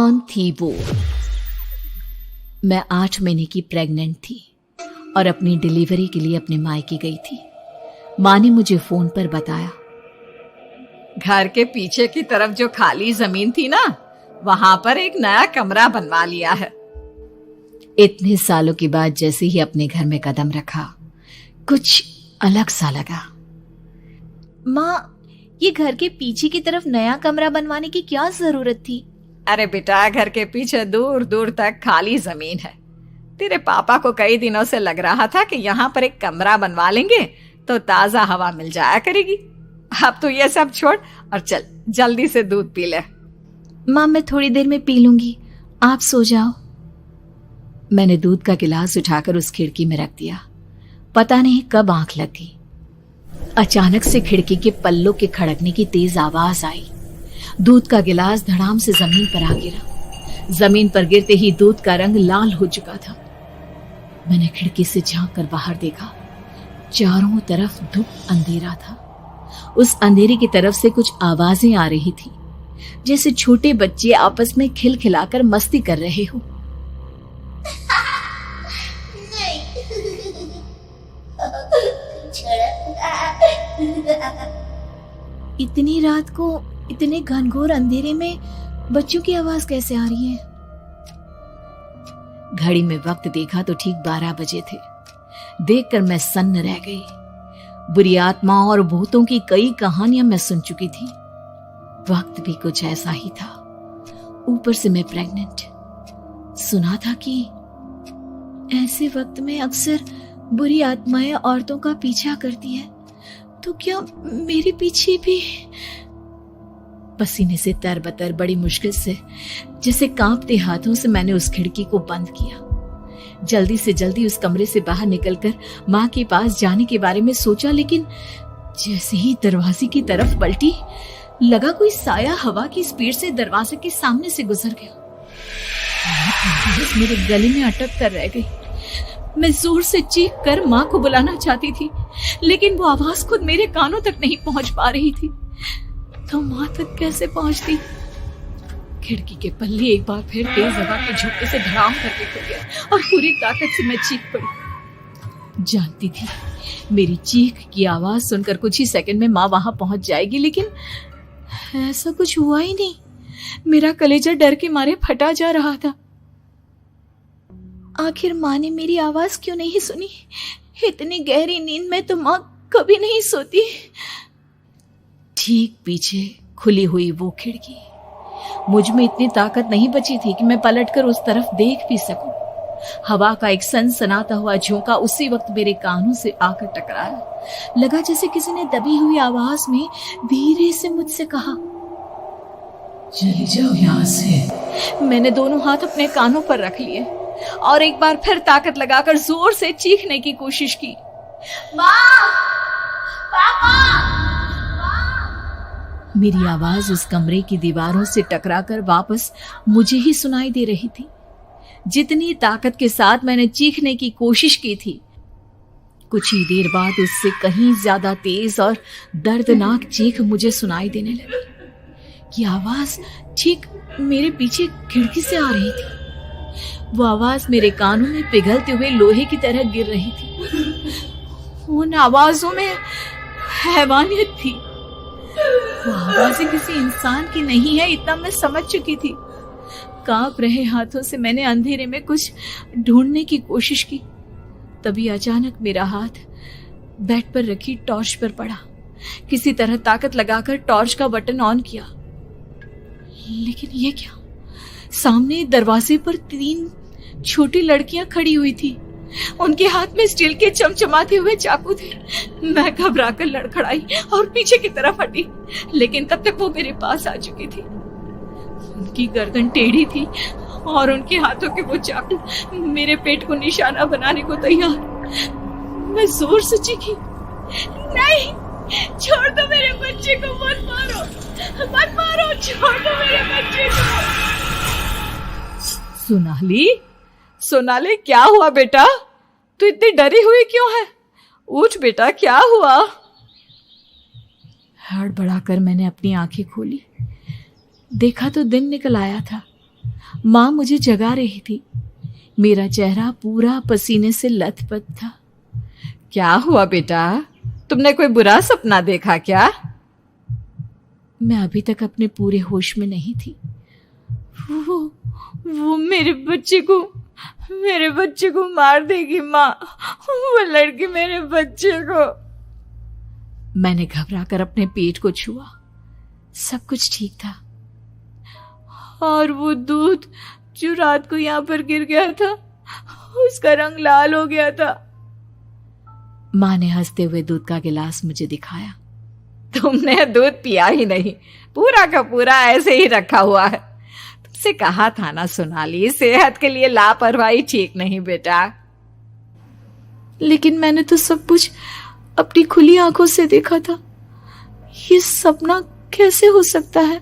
कौन थी वो? मैं 8 महीने की प्रेग्नेंट थी और अपनी डिलीवरी के लिए अपने मायके गई थी। माँ ने मुझे फोन पर बताया, घर के पीछे की तरफ जो खाली जमीन थी ना, वहां पर एक नया कमरा बनवा लिया है। इतने सालों के बाद जैसे ही अपने घर में कदम रखा, कुछ अलग सा लगा। माँ, ये घर के पीछे की तरफ नया कमरा बनवाने की क्या जरूरत थी? अरे बेटा, घर के पीछे दूर दूर तक खाली जमीन है। तेरे पापा को कई दिनों से लग रहा था कि यहाँ पर एक कमरा बनवा लेंगे तो ताजा हवा मिल जाया करेगी। अब तो ये सब छोड़ और चल जल्दी से दूध पी ले। माँ, मैं थोड़ी देर में पी लूंगी, आप सो जाओ। मैंने दूध का गिलास उठाकर उस खिड़की में रख दिया। पता नहीं कब आंख लगी, अचानक से खिड़की के पल्लों के खड़कने की तेज आवाज आई। दूध का गिलास धड़ाम से जमीन पर आ गिरा। जमीन पर गिरते ही दूध का रंग लाल हो चुका था। मैंने खिड़की से झांक कर बाहर देखा। चारों तरफ धूप अंधेरा था। उस अंधेरे की तरफ से कुछ आवाजें आ रही थी, जैसे छोटे बच्चे आपस में खिलखिलाकर मस्ती कर रहे हो। इतनी रात को इतने घनघोर अंधेरे में बच्चों की आवाज कैसे आ रही है? घड़ी में वक्त देखा तो ठीक 12 बजे थे। देखकर मैं सन्न रह गई। बुरी आत्माओं और भूतों की कई कहानियां मैं सुन चुकी थी। वक्त भी कुछ ऐसा ही था। ऊपर से मैं प्रेग्नेंट। सुना था कि ऐसे वक्त में अक्सर बुरी आत्माएं औरतों का पीछा करती है, तो क्या मेरे पीछे भी? पसीने से तरबतर बड़ी मुश्किल से, जैसे कांपते हाथों से मैंने उस खिड़की को बंद किया। जल्दी से जल्दी उस कमरे से बाहर निकलकर माँ के पास जाने के बारे में सोचा, लेकिन जैसे ही दरवाजे की तरफ पलटी, लगा कोई साया हवा की स्पीड से दरवाजे के सामने से गुजर गया। मेरे गले में अटक कर रह गई। मैं जोर से चीख कर माँ को बुलाना चाहती थी, लेकिन वो आवाज खुद मेरे कानों तक नहीं पहुंच पा रही थी। तो माँ तक कैसे पहुंचती? खिड़की के पल्ले एक बार फिर तेज हवा के झोंके से धड़ाम करके खुल गया और पूरी ताकत से मैं चीख पड़ी। जानती थी मेरी चीख की आवाज सुनकर कुछ ही सेकंड में माँ वहां पहुंच जाएगी, लेकिन ऐसा कुछ हुआ ही नहीं। मेरा कलेजा डर के मारे फटा जा रहा था। आखिर माँ ने मेरी आवाज क्यों नहीं सुनी? इतनी गहरी नींद में तो माँ कभी नहीं सोती। ठीक पीछे खुली हुई वो खिड़की। मुझ में इतनी ताकत नहीं बची थी कि मैं पलटकर उस तरफ देख भी सकूं। हवा का एक सनसनाता हुआ झोंका उसी वक्त मेरे कानों से आकर टकराया। लगा जैसे किसी ने दबी हुई आवाज में धीरे से मुझसे कहा, चली जाओ यहां से। मैंने दोनों हाथ अपने कानों पर रख लिए और एक बार फिर ताकत लगाकर जोर से चीखने की कोशिश की। माँ! पापा! मेरी आवाज उस कमरे की दीवारों से टकराकर वापस मुझे ही सुनाई दे रही थी। जितनी ताकत के साथ मैंने चीखने की कोशिश की थी, कुछ ही देर बाद उससे कहीं ज्यादा तेज और दर्दनाक चीख मुझे सुनाई देने लगी। ये आवाज ठीक मेरे पीछे खिड़की से आ रही थी। वो आवाज मेरे कानों में पिघलते हुए लोहे की तरह गिर रही थी। उन आवाजों में हैवानियत थी। वो आवाजें किसी इंसान की नहीं है, इतना मैं समझ चुकी थी। कांप रहे हाथों से मैंने अंधेरे में कुछ ढूंढने की कोशिश की। तभी अचानक मेरा हाथ बेड पर रखी टॉर्च पर पड़ा। किसी तरह ताकत लगाकर टॉर्च का बटन ऑन किया, लेकिन ये क्या? सामने दरवाजे पर 3 छोटी लड़कियां खड़ी हुई थी। उनके हाथ में स्टील के चमचमाते हुए चाकू थे। मैं घबराकर लड़खड़ाई और पीछे की तरफ हटी, लेकिन तब तक वो मेरे पास आ चुकी थी। उनकी गर्दन टेढ़ी थी और उनके हाथों के वो चाकू मेरे पेट को निशाना बनाने को तैयार। मैं जोर से चीखी, नहीं, छोड़ दो मेरे बच्चे को, मत मारो, मत मारो, छोड़ दो मेरे बच्चे को। सोनाली, क्या हुआ बेटा? तू इतनी डरी हुई क्यों है? उठ बेटा, क्या हुआ? हड़बड़ाकर मैंने अपनी आंखें खोली। देखा तो दिन निकल आया था। माँ मुझे जगा रही थी। मेरा चेहरा पूरा पसीने से लथपथ था। क्या हुआ बेटा, तुमने कोई बुरा सपना देखा क्या? मैं अभी तक अपने पूरे होश में नहीं थी। वो मेरे बच्चे को मार देगी माँ। वो लड़की मेरे बच्चे को। मैंने घबराकर अपने पेट को छुआ। सब कुछ ठीक था। और वो दूध जो रात को यहाँ पर गिर गया था, उसका रंग लाल हो गया था। माँ ने हंसते हुए दूध का गिलास मुझे दिखाया। तुमने दूध पिया ही नहीं, पूरा का पूरा ऐसे ही रखा हुआ है। तुमसे कहा था ना सोनाली, सेहत के लिए लापरवाही ठीक नहीं बेटा। लेकिन मैंने तो सब कुछ अपनी खुली आंखों से देखा था। ये सपना कैसे हो सकता है?